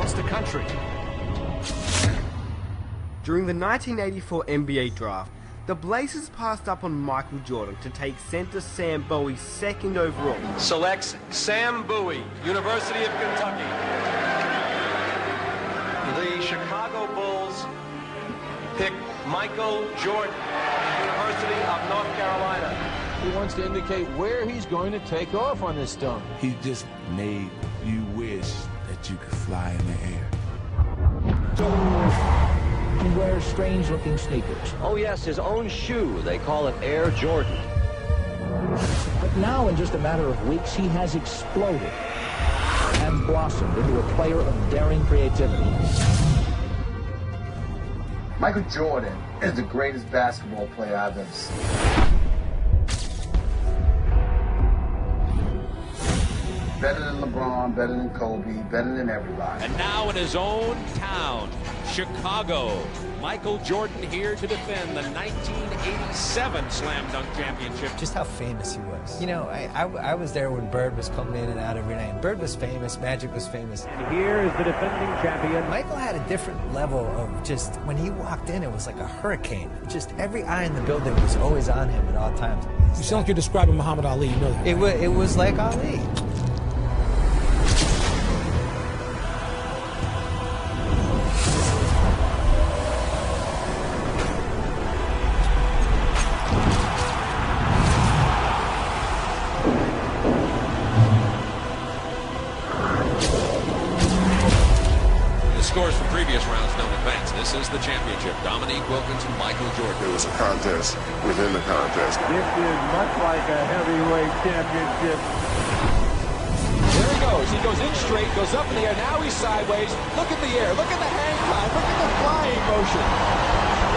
across the country. During the 1984 NBA draft, the Blazers passed up on Michael Jordan to take center Sam Bowie second overall. Selects Sam Bowie, University of Kentucky. The Chicago Bulls pick Michael Jordan, University of North Carolina. He wants to indicate where he's going to take off on this stone. He just made you wish that you could fly in the air. He wears strange-looking sneakers. Oh yes, his own shoe. They call it Air Jordan. But now, in just a matter of weeks, he has exploded and blossomed into a player of daring creativity. Michael Jordan is the greatest basketball player I've ever seen. Better than LeBron, better than Kobe, better than everybody. And now in his own town, Chicago, Michael Jordan here to defend the 1987 Slam Dunk Championship. Just how famous he was. You know, I was there when Bird was coming in and out every night. Bird was famous, Magic was famous. And here is the defending champion. Michael had a different level of just, when he walked in, it was like a hurricane. Just every eye in the building was always on him at all times. You sound like you're describing Muhammad Ali, you know that. It was like Ali. Scores from previous rounds don't advance. This is the championship. Dominique Wilkins and Michael Jordan. It was a contest within the contest. This is much like a heavyweight championship. There he goes. He goes in straight, goes up in the air. Now he's sideways. Look at the air. Look at the hang time. Look at the flying motion.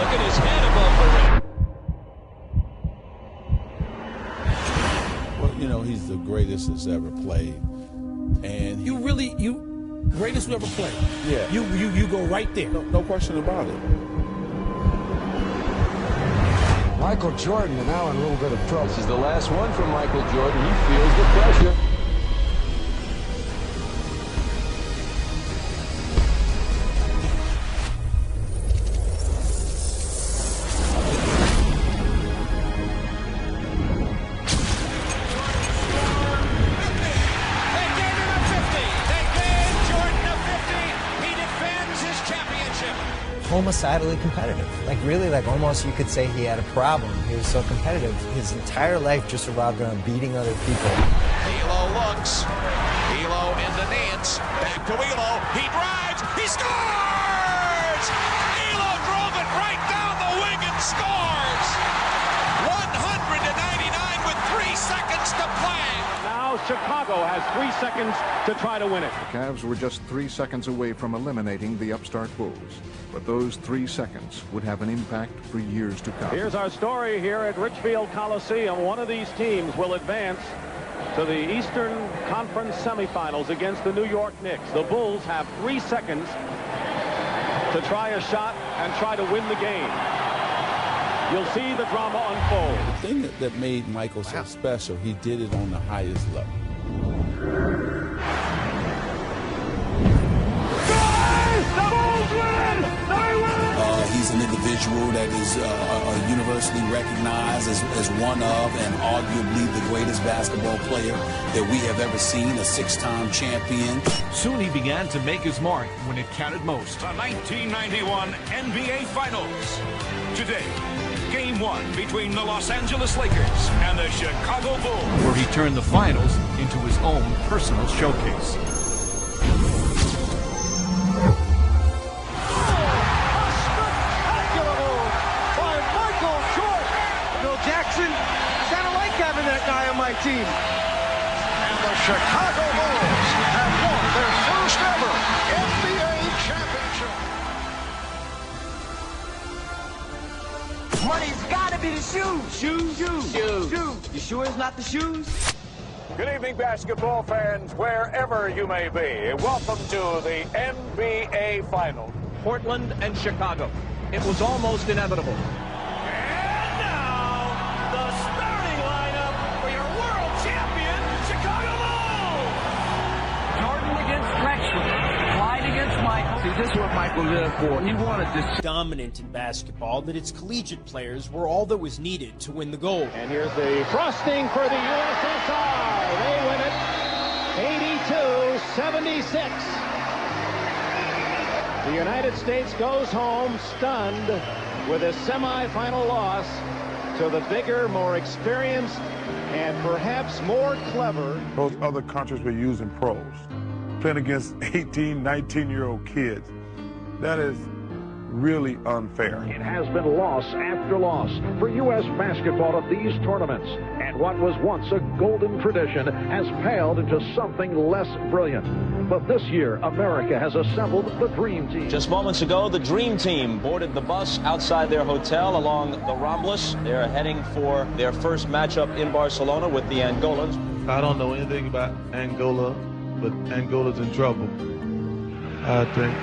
Look at his head above the rim. Well, you know, he's the greatest that's ever played. And greatest who ever played. Yeah. You go right there. No question about it. Michael Jordan now in a little bit of trouble. This is the last one from Michael Jordan. He feels the pressure. Homicidally competitive. Like really, like almost you could say he had a problem. He was so competitive. His entire life just revolved around beating other people. Elo looks. Elo in the Nance. Back to Elo. He drives. He scores! Elo drove it right down the wing and scores! 199 with 3 seconds to play. Now Chicago has 3 seconds to try to win it. The Cavs were just 3 seconds away from eliminating the upstart Bulls. But those 3 seconds would have an impact for years to come. Here's our story here at Richfield Coliseum. One of these teams will advance to the Eastern Conference semifinals against the New York Knicks. The Bulls have 3 seconds to try a shot and try to win the game. You'll see the drama unfold. The thing that made Michael so special, he did it on the highest level. He's an individual that is universally recognized as one of and arguably the greatest basketball player that we have ever seen, a 6-time champion. Soon he began to make his mark when it counted most. The 1991 NBA Finals. Today, Game 1 between the Los Angeles Lakers and the Chicago Bulls, where he turned the finals into his own personal showcase. Guy on my team. And the Chicago Bulls have won their first ever NBA championship. Money's gotta be the shoes. Shoes. You sure it's not the shoes? Good evening, basketball fans, wherever you may be. Welcome to the NBA Finals. Portland and Chicago. It was almost inevitable. Clyde against See, this is what Michael lived for. He wanted this. Dominant in basketball that its collegiate players were all that was needed to win the gold. And here's the frosting for the USSR. They win it 82-76. The United States goes home stunned with a semifinal loss to the bigger, more experienced, and perhaps more clever. Those other countries were using pros, playing against 18, 19-year-old kids. That is really unfair. It has been loss after loss for U.S. basketball at these tournaments. And what was once a golden tradition has paled into something less brilliant. But this year, America has assembled the Dream Team. Just moments ago, the Dream Team boarded the bus outside their hotel along the Ramblas. They're heading for their first matchup in Barcelona with the Angolans. I don't know anything about Angola, but Angola's in trouble, I think.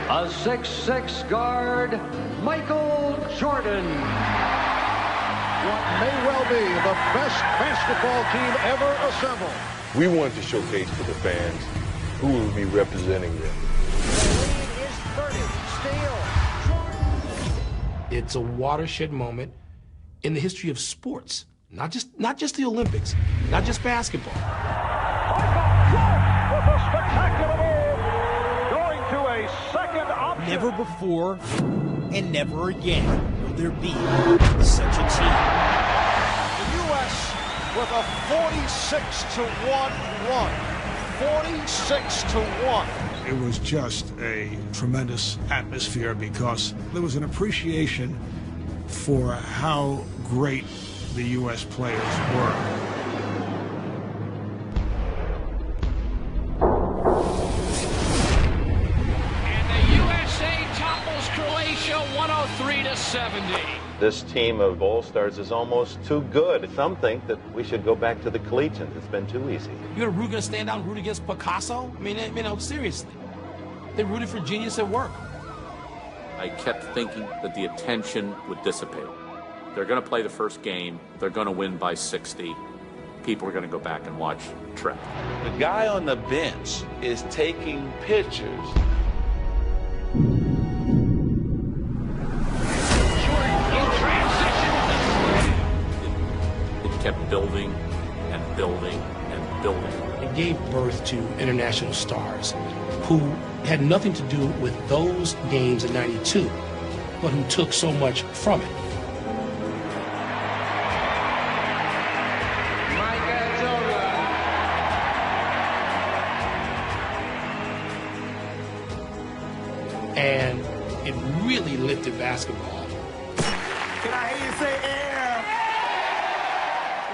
A 6'6" guard, Michael Jordan. What may well be the best basketball team ever assembled. We wanted to showcase to the fans who will be representing them. The lead is 30. Steal. It's a watershed moment in the history of sports, not just the Olympics, not just basketball. With a spectacular move, going to a second option. Never before and never again will there be such a team. The U.S. with a 46-1 run. 46-1. It was just a tremendous atmosphere because there was an appreciation for how great the U.S. players were. And the USA topples Croatia 103-70. This team of All-Stars is almost too good. Some think that we should go back to the collegiate. It's been too easy. You're going to stand out and root against Picasso? I mean, seriously. They rooted for genius at work. I kept thinking that the attention would dissipate. They're going to play the first game. They're going to win by 60. People are going to go back and watch Trek. The guy on the bench is taking pictures. It kept building and building and building. It gave birth to international stars who had nothing to do with those games in '92, but who took so much from it. And it really lifted basketball. Can I hear you say Air?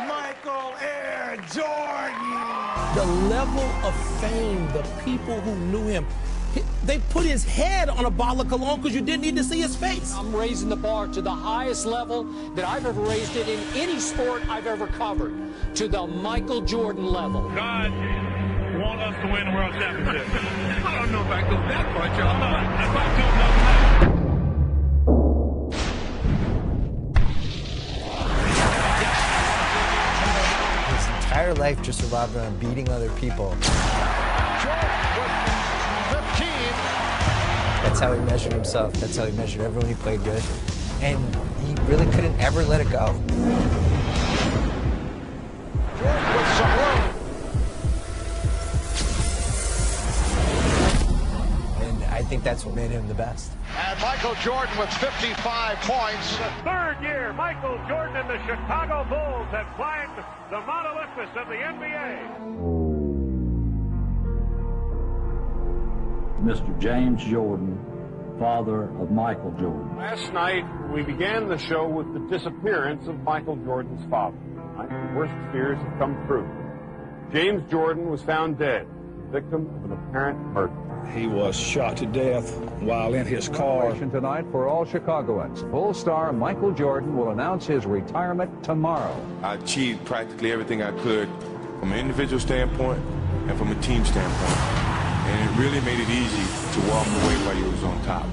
Michael Air Jordan! The level of fame, the people who knew him, they put his head on a bottle of cologne because you didn't need to see his face. I'm raising the bar to the highest level that I've ever raised it in any sport I've ever covered, to the Michael Jordan level. God want us to win the World Championship. I don't know if I go that far, y'all. If I don't know His entire life just revolved around beating other people. That's how he measured himself. That's how he measured everyone he played with. And he really couldn't ever let it go. With some room. And I think that's what made him the best. And Michael Jordan with 55 points. The third year, Michael Jordan and the Chicago Bulls have climbed the Mount Olympus of the NBA. Mr. James Jordan, father of Michael Jordan. Last night, we began the show with the disappearance of Michael Jordan's father. Tonight, the worst fears have come true. James Jordan was found dead, victim of an apparent murder. He was shot to death while in his car. Tonight for all Chicagoans. Full star Michael Jordan will announce his retirement tomorrow. I achieved practically everything I could from an individual standpoint and from a team standpoint. And it really made it easy to walk away while you was on top.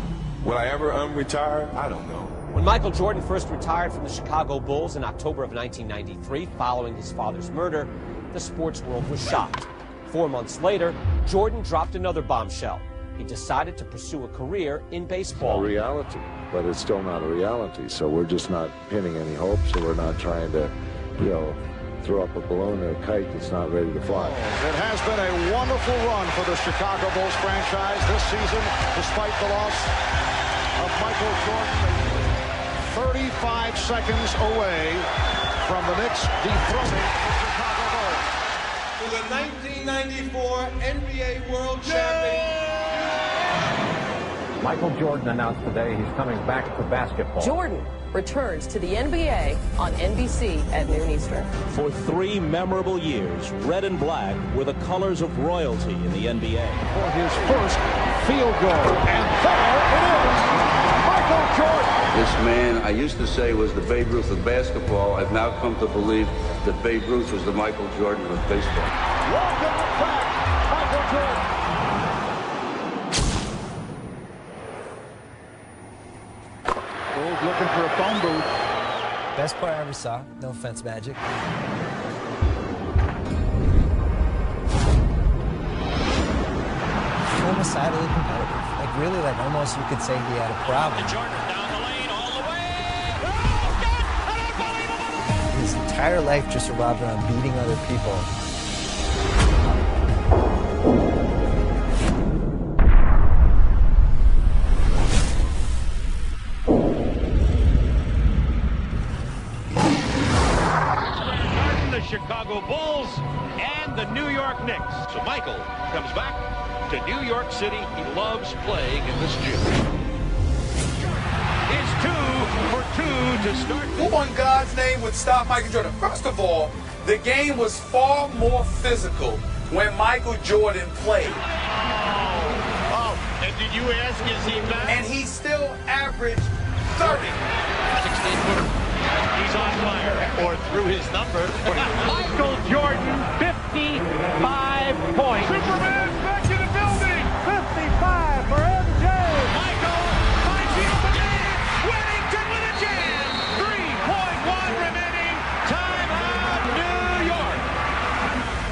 Will I ever unretire? I don't know. When Michael Jordan first retired from the Chicago Bulls in October of 1993, following his father's murder, the sports world was shocked. 4 months later, Jordan dropped another bombshell. he decided to pursue a career in baseball. A reality, but it's still not a reality. So we're just not pinning any hopes, so we're not trying to, throw up a balloon or a kite that's not ready to fly. It has been a wonderful run for the Chicago Bulls franchise this season, despite the loss of Michael Jordan. 35 seconds away from the Knicks dethroning the Chicago Bulls. For the 1994 NBA World Champion. Michael Jordan announced today he's coming back to basketball. Jordan returns to the NBA on NBC at noon Eastern. For 3 memorable years, red and black were the colors of royalty in the NBA. For his first field goal, and there it is, Michael Jordan. This man, I used to say, was the Babe Ruth of basketball. I've now come to believe that Babe Ruth was the Michael Jordan of baseball. Welcome back, Michael Jordan. Bulls looking for a phone booth. Best player I ever saw. No offense, Magic. Homicidally competitive. Like really, like almost you could say he had a problem. Jordan down the lane all the way. His entire life just revolved around beating other people. Chicago Bulls and the New York Knicks. So Michael comes back to New York City. He loves playing in this gym. Is 2 for 2 to start. Who in God's name would stop Michael Jordan? First of all, the game was far more physical when Michael Jordan played. Oh, and did you ask, is he back? And he still averaged 30. 16-footer. He's on fire, or through his number. Michael Jordan, 55 points. Superman back in the building. 55 for MJ. Michael, 5 feet up the man. Whittington with a jam. 3.1 remaining. Timeout, New York.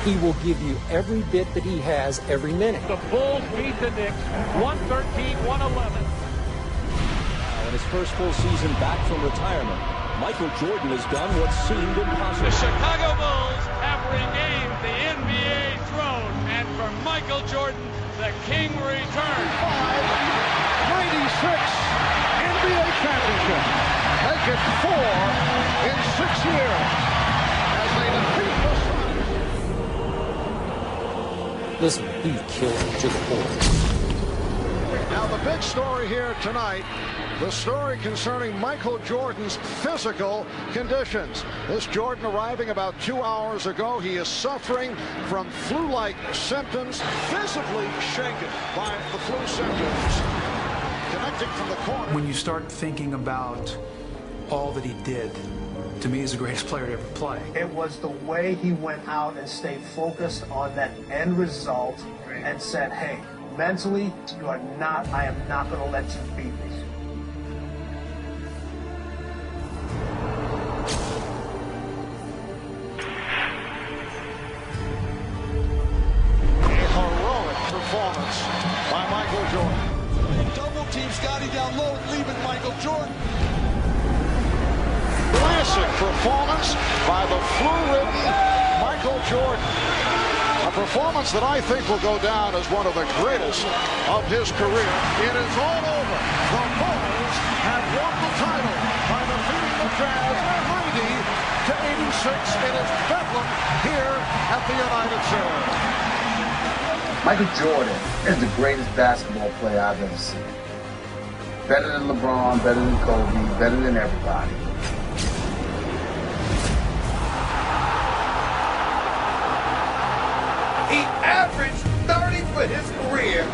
He will give you every bit that he has every minute. The Bulls beat the Knicks, 113-111. In his first full season back from retirement, Michael Jordan has done what seemed impossible. The Chicago Bulls have regained the NBA throne, and for Michael Jordan, the king returns. 96 NBA championship. Make it 4 in 6 years as they defeat the Suns. Listen, he killed it to the core. Now the big story here tonight, the story concerning Michael Jordan's physical conditions. This Jordan arriving about 2 hours ago. He is suffering from flu-like symptoms, visibly shaken by the flu symptoms. Connecting from the corner. When you start thinking about all that he did, to me, he's the greatest player to ever play. It was the way he went out and stayed focused on that end result and said, hey, mentally, I am not going to let you beat me. A heroic performance by Michael Jordan. Double team Scottie down low, leaving Michael Jordan. Classic performance by the flu-ridden Michael Jordan. A performance that I think will go down as one of the greatest of his career. It is all over. The Bulls have won the title by defeating the Jazz 90-86. It is Bedlam here at the United Center. Michael Jordan is the greatest basketball player I've ever seen. Better than LeBron, better than Kobe, better than everybody. He averaged 30 for his career.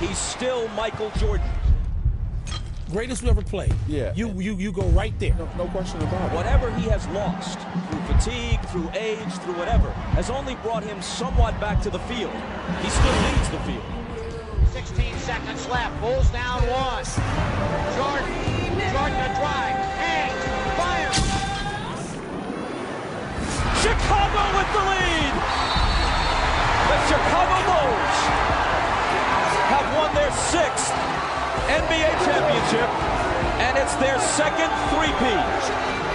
he's still Michael Jordan. Greatest we ever played. Yeah. You go right there. No question about it. Whatever he has lost, through fatigue, through age, through whatever, has only brought him somewhat back to the field. He still leads the field. 16 seconds left. Bulls down one. Jordan a drive. Hangs. Fires. Chicago with the lead. The Chicago Bulls have won their 6th NBA championship, and it's their second three-peat.